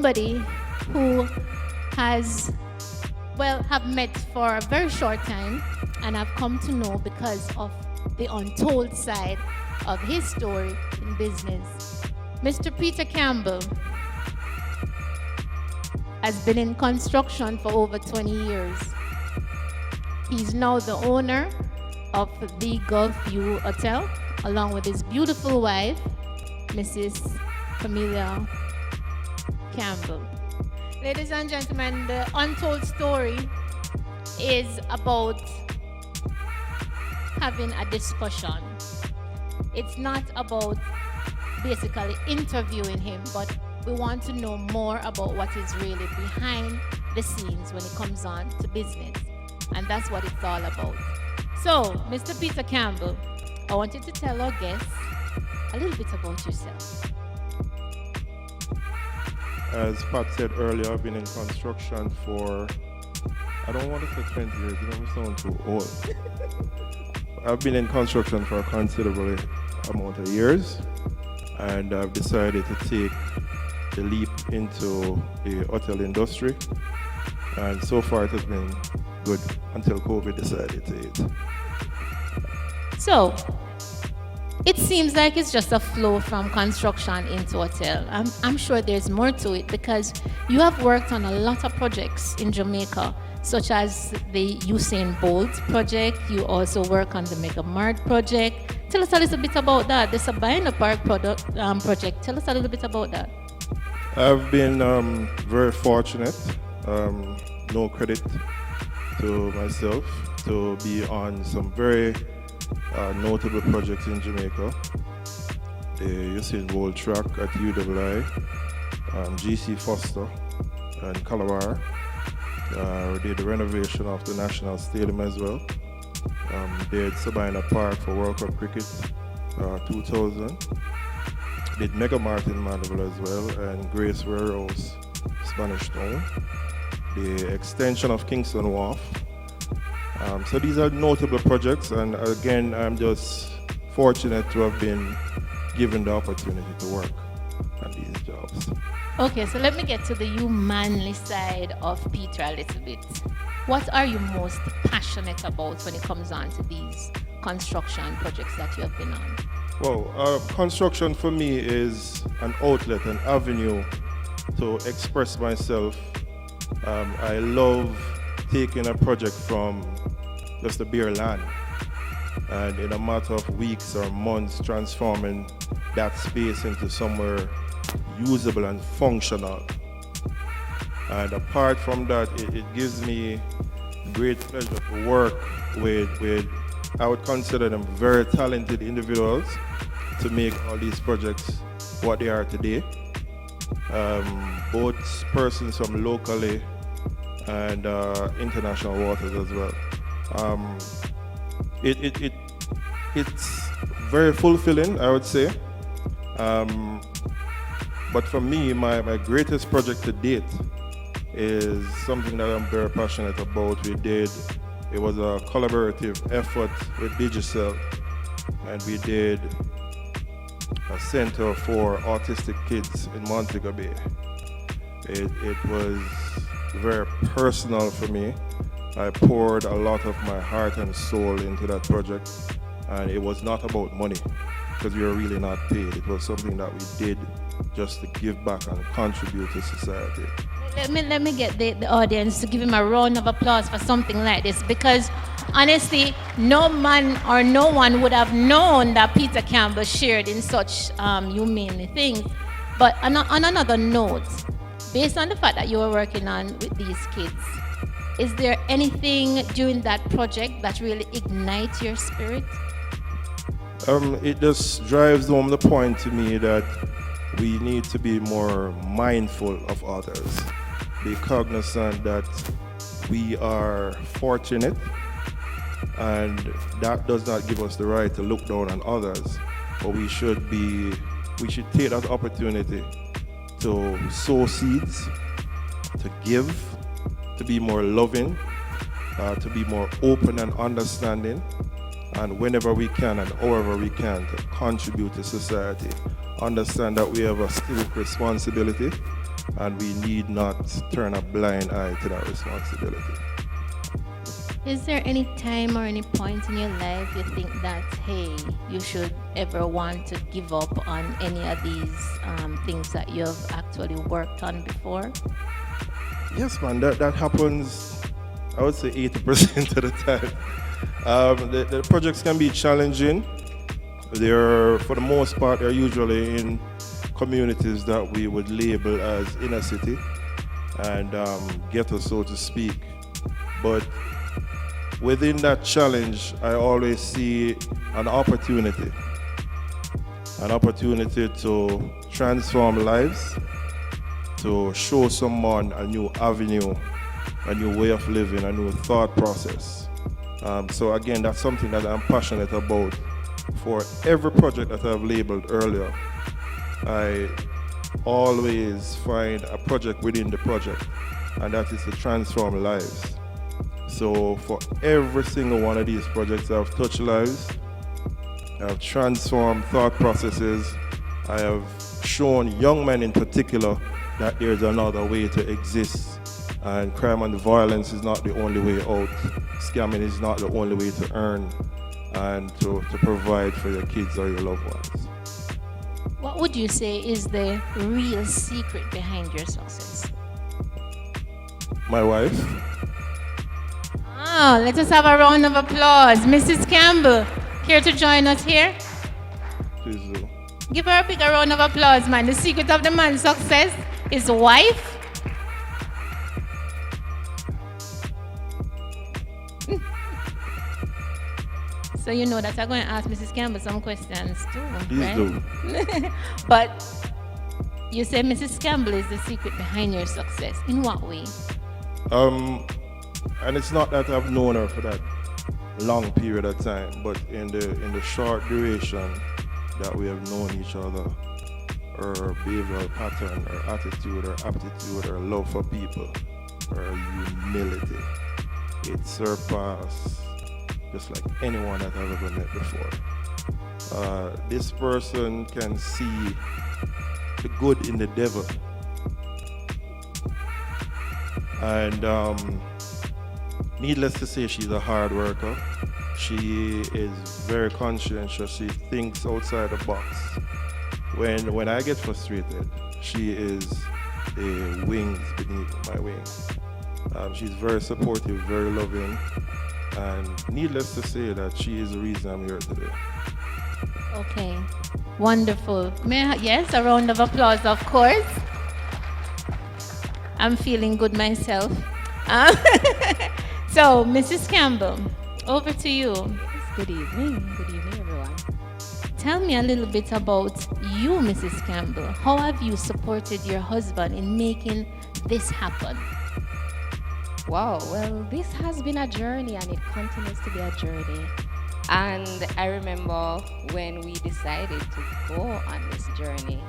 somebody who has, well, have met for a very short time and have come to know because of the untold side of his story in business. Mr. Peter Campbell has been in construction for over 20 years. He's now the owner of the Gulfview Hotel, along with his beautiful wife, Mrs. Campbell. Ladies and gentlemen, the untold story is about having a discussion. It's not about basically interviewing him, but we want to know more about what is really behind the scenes when it comes on to business. And that's what it's all about. So, Mr. Peter Campbell, I want you to tell our guests a little bit about yourself. As Pat said earlier, I've been in construction for, I don't want to say 20 years, it doesn't sound too old. I've been in construction for a considerable amount of years, and I've decided to take the leap into the hotel industry, and so far it has been good until COVID decided to hit. So, it seems like it's just a flow from construction into hotel. I'm sure there's more to it because you have worked on a lot of projects in Jamaica, such as the Usain Bolt project. You also work on the Mega Mart project. Tell us a little bit about that. The Sabina Park project. Tell us a little bit about that. I've been very fortunate, no credit to myself, to be on some very notable projects in Jamaica. The Usain Bolt track at UNTOLD, GC Foster and Kirlew. We did the renovation of the National Stadium as well. Did Sabina Park for World Cup Cricket 2000. Did Mega Mart in Mandeville as well, and Grace Warehouse, Spanish Town. The extension of Kingston Wharf. So these are notable projects, and again, I'm just fortunate to have been given the opportunity to work on these jobs. Okay, so let me get to the humanly side of Peter a little bit. What are you most passionate about when it comes on to these construction projects that you have been on? Well, construction for me is an outlet, an avenue to express myself. I love taking a project from just a bare land and in a matter of weeks or months transforming that space into somewhere usable and functional. And apart from that, it gives me great pleasure to work with I would consider them very talented individuals to make all these projects what they are today. Both persons from locally and international waters as well. It's very fulfilling, I would say. But for me, my greatest project to date is something that I'm very passionate about. It was a collaborative effort with Digicel, and we did a center for autistic kids in Montego Bay. It was very personal for me. I poured a lot of my heart and soul into that project, and it was not about money because we were really not paid. It was something that we did just to give back and contribute to society. Let me get the audience to give him a round of applause for something like this, because honestly, no man or no one would have known that Peter Campbell shared in such humane things. But on another note, based on the fact that you were working on with these kids, is there anything during that project that really ignites your spirit? It just drives home the point to me that we need to be more mindful of others, be cognizant that we are fortunate, and that does not give us the right to look down on others, but we should take that opportunity to sow seeds, to give, to be more loving, to be more open and understanding, and whenever we can and however we can to contribute to society. Understand that we have a civic responsibility and we need not turn a blind eye to that responsibility. Is there any time or any point in your life you think that, hey, you should ever want to give up on any of these things that you have actually worked on before? Yes, man, that happens, I would say 80% of the time. The projects can be challenging. They're, for the most part, they're usually in communities that we would label as inner city and ghetto, so to speak. But within that challenge, I always see an opportunity to transform lives, to show someone a new avenue, a new way of living, a new thought process. So again, that's something that I'm passionate about. For every project that I've labeled earlier, I always find a project within the project, and that is to transform lives. So for every single one of these projects, I've touched lives, I've transformed thought processes, I have shown young men in particular that there's another way to exist, and crime and violence is not the only way out, scamming is not the only way to earn and to provide for your kids or your loved ones. What would you say is the real secret behind your success? My wife. Oh, let us have a round of applause. Mrs. Campbell, care to join us here? Please do. Give her a big round of applause, man. The secret of the man's success is wife. So you know that I'm going to ask Mrs. Campbell some questions too, Please right? do. But you say Mrs. Campbell is the secret behind your success. In what way? And it's not that I've known her for that long period of time, but in the short duration that we have known each other, her behavioral pattern, her attitude, her aptitude, her love for people, her humility, it surpassed just like anyone that I've ever met before. This person can see the good in the devil. And needless to say, she's a hard worker. She is very conscientious. She thinks outside the box. When I get frustrated, she is the wings beneath my wings. She's very supportive, very loving. And needless to say that she is the reason I'm here today. Okay, wonderful. Yes, a round of applause, of course. I'm feeling good myself. So, Mrs. Campbell, over to you. Good evening. Good evening, everyone. Tell me a little bit about you, Mrs. Campbell. How have you supported your husband in making this happen? Wow, well, this has been a journey and it continues to be a journey. And I remember when we decided to go on this journey,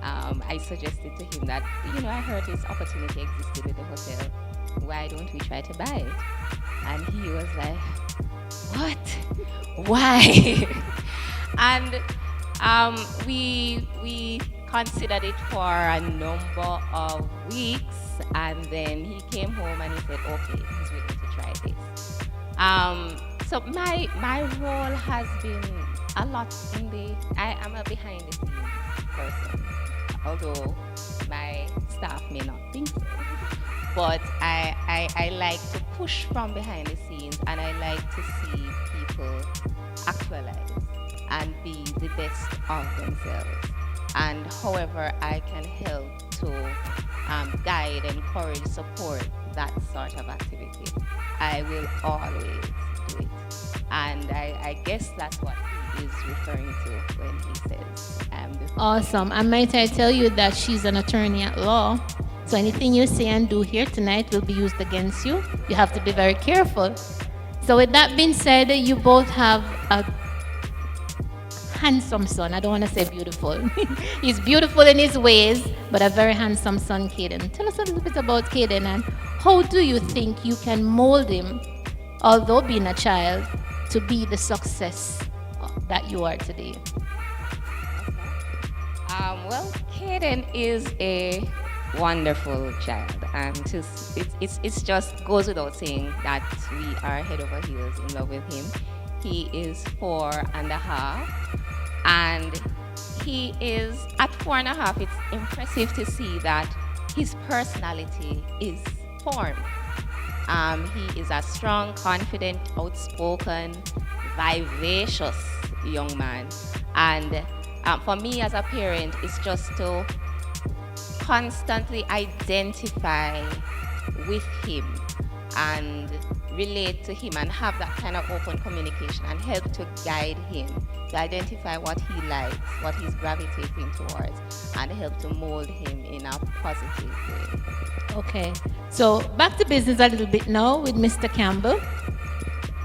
I suggested to him that, I heard this opportunity existed with the hotel. Why don't we try to buy it? And he was like, what? Why? And we considered it for a number of weeks, and then he came home and he said, okay, he's willing to try this. So my role has been a lot I am a behind the scenes person, although my staff may not think so. But I like to push from behind the scenes, and I like to see people actualize and be the best of themselves. And however I can help to guide, encourage, support that sort of activity, I will always do it. And I guess that's what he is referring to when he says Awesome. And might I tell you that she's an attorney at law, so anything you say and do here tonight will be used against you. You have to be very careful. So with that being said, you both have a handsome son. I don't want to say beautiful. He's beautiful in his ways, but a very handsome son, Caden. Tell us a little bit about Caden, and how do you think you can mold him, although being a child, to be the success that you are today? Well, Caden is a wonderful child. It's just goes without saying that we are head over heels in love with him. He is 4.5, and he is at 4.5. It's impressive to see that his personality is formed. He is a strong, confident, outspoken, vivacious young man. And for me as a parent, it's just to constantly identify with him and relate to him and have that kind of open communication and help to guide him to identify what he likes, what he's gravitating towards, and help to mold him in a positive way. Okay, so back to business a little bit now with Mr. Campbell.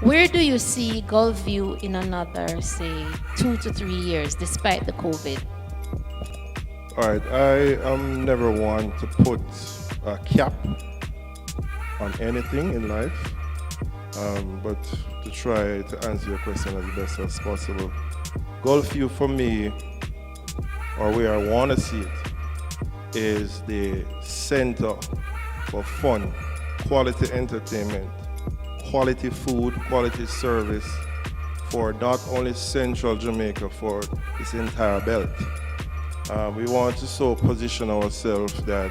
Where do you see Gulfview in another, say, 2 to 3 years, despite the COVID? All right, I am never one to put a cap on anything in life, but to try to answer your question as best as possible. Gulfview for me, or where I want to see it, is the center for fun, quality entertainment, quality food, quality service for not only central Jamaica, for this entire belt. We want to so position ourselves that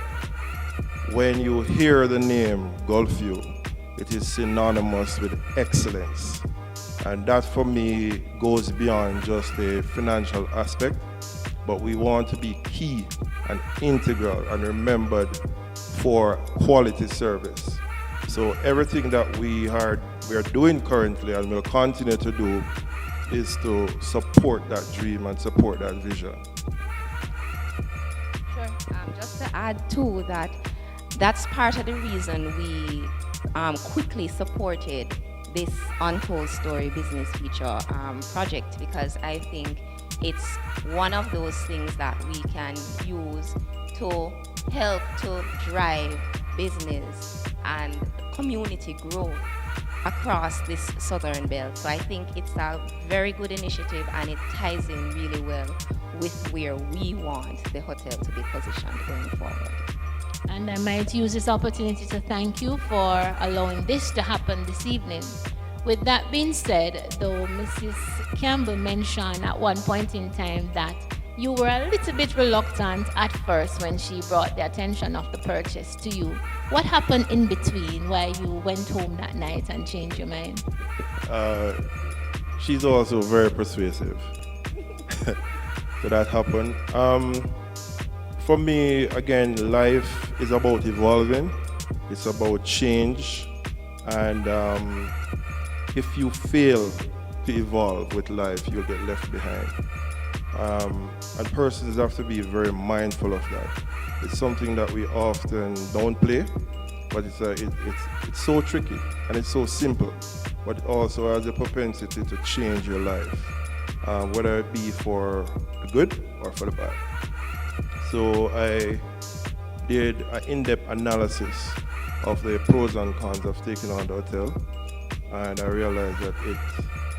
when you hear the name Gulfview, it is synonymous with excellence. And that for me goes beyond just the financial aspect, but we want to be key and integral and remembered for quality service. So everything that we are doing currently and will continue to do is to support that dream and support that vision. Sure. Just to add to that, that's part of the reason we quickly supported this Untold Story business feature project, because I think it's one of those things that we can use to help to drive business and community growth across this southern belt. So I think it's a very good initiative, and it ties in really well with where we want the hotel to be positioned going forward. And I might use this opportunity to thank you for allowing this to happen this evening. With that being said, though Mrs. Campbell mentioned at one point in time that you were a little bit reluctant at first when she brought the attention of the purchase to you. What happened in between while you went home that night and changed your mind? She's also very persuasive. So that happened. For me, again, life is about evolving. It's about change. And if you fail to evolve with life, you'll get left behind. And persons have to be very mindful of that. It's something that we often don't play, but it's so tricky and it's so simple, but it also has a propensity to change your life, whether it be for the good or for the bad. So I did an in-depth analysis of the pros and cons of taking on the hotel, and I realized that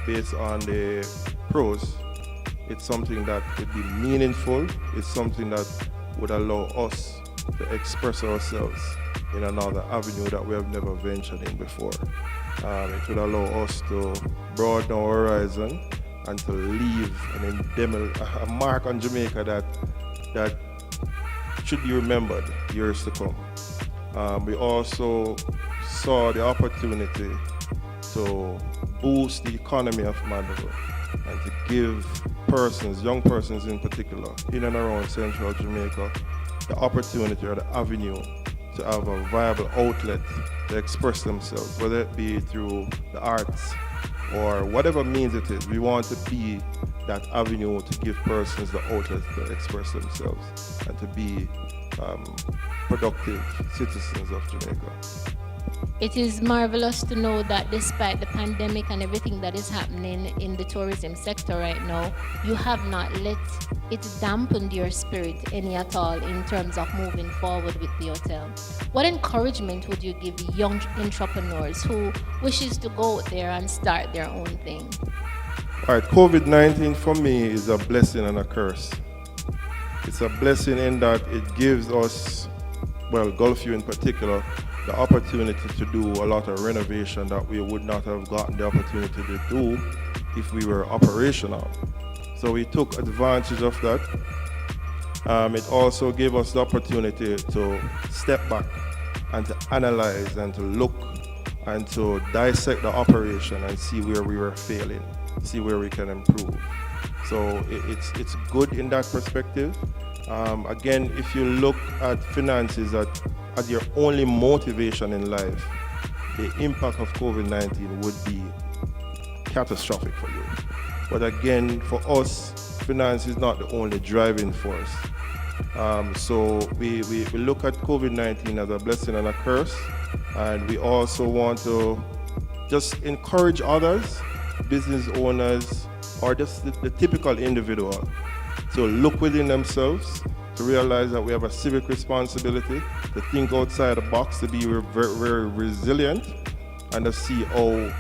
based on the pros, it's something that would be meaningful. It's something that would allow us to express ourselves in another avenue that we have never ventured in before. It would allow us to broaden our horizon and to leave a mark on Jamaica that should be remembered years to come. We also saw the opportunity to boost the economy of Mandeville and to give persons, young persons in particular, in and around central Jamaica, the opportunity or the avenue to have a viable outlet to express themselves, whether it be through the arts or whatever means it is. We want to be that avenue to give persons the outlet to express themselves and to be productive citizens of Jamaica. It is marvelous to know that despite the pandemic and everything that is happening in the tourism sector right now, you have not let it dampen your spirit any at all in terms of moving forward with the hotel. What encouragement would you give young entrepreneurs who wishes to go out there and start their own thing? All right, COVID-19 for me is a blessing and a curse. It's a blessing in that it gives us well, Gulfview in particular, the opportunity to do a lot of renovation that we would not have gotten the opportunity to do if we were operational. So we took advantage of that. It also gave us the opportunity to step back and to analyze and to look and to dissect the operation and see where we were failing, see where we can improve. So it's good in that perspective. Again, if you look at finances as your only motivation in life, the impact of COVID-19 would be catastrophic for you. But again, for us, finance is not the only driving force. So we look at COVID-19 as a blessing and a curse, and we also want to just encourage others, business owners, or just the typical individual to look within themselves, to realize that we have a civic responsibility, to think outside the box, to be very, very resilient, and to see how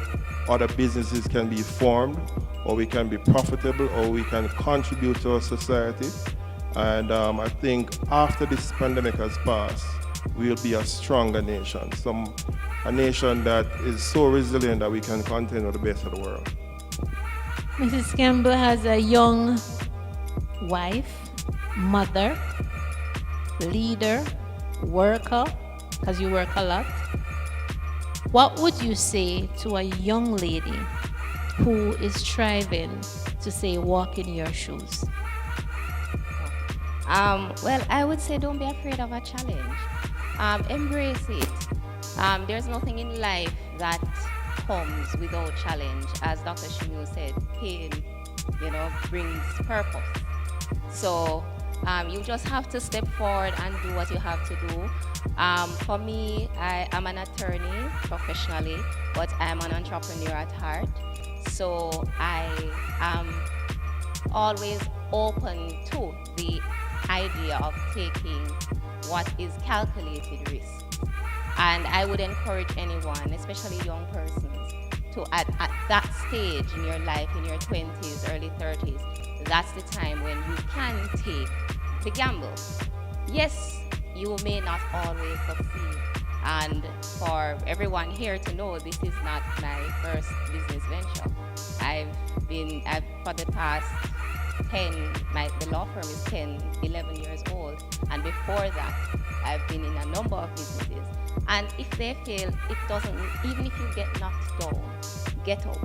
other businesses can be formed, or we can be profitable, or we can contribute to our society. And I think after this pandemic has passed, we'll be a stronger nation, a nation that is so resilient that we can contend with the best of the world. Mrs. Campbell has a young wife, mother, leader, worker, because you work a lot. What would you say to a young lady who is striving to say walk in your shoes? Well, I would say don't be afraid of a challenge. Embrace it. There's nothing in life that comes without challenge. As Dr. Shimu said, pain, brings purpose. So you just have to step forward and do what you have to do. For me, I am an attorney professionally, but I'm an entrepreneur at heart. So I am always open to the idea of taking what is calculated risk. And I would encourage anyone, especially young persons, to at that stage in your life, in your 20s, early 30s, that's the time when you can take the gamble. Yes, you may not always succeed. And for everyone here to know, this is not my first business venture. I've for the past the law firm is 11 years old. And before that, I've been in a number of businesses. And if they fail, it doesn't, even if you get knocked down, get up,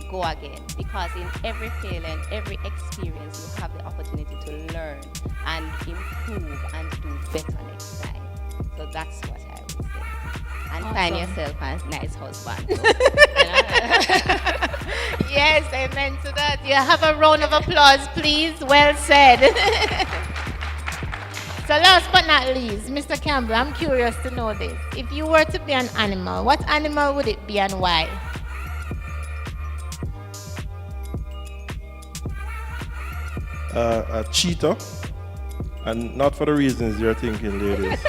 go again. Because in every failure and every experience, you have the opportunity to learn and improve and do better next time. So that's what I would say. And Awesome. Find yourself a nice husband. Yes, amen to that. You have a round of applause, please. Well said. So last but not least, Mr. Campbell, I'm curious to know this. If you were to be an animal, what animal would it be and why? A cheetah, and not for the reasons you're thinking, ladies.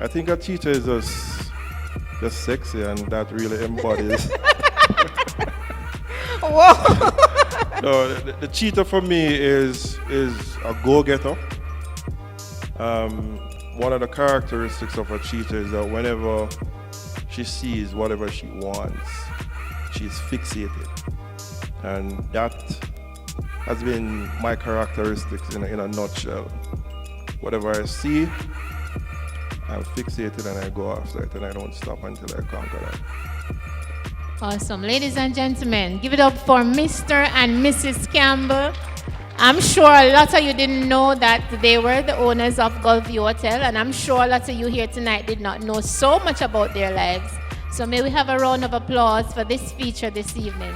I think a cheetah is just sexy, and that really embodies. Whoa! No, the cheetah for me is a go-getter. One of the characteristics of a cheetah is that whenever she sees whatever she wants, she's fixated, and that has been my characteristics in a nutshell. Whatever I see, I'm fixated and I go after it, and I don't stop until I conquer that. Awesome. Ladies and gentlemen, give it up for Mr. and Mrs. Campbell. I'm sure a lot of you didn't know that they were the owners of Gulfview Hotel, and I'm sure a lot of you here tonight did not know so much about their lives. So may we have a round of applause for this feature this evening.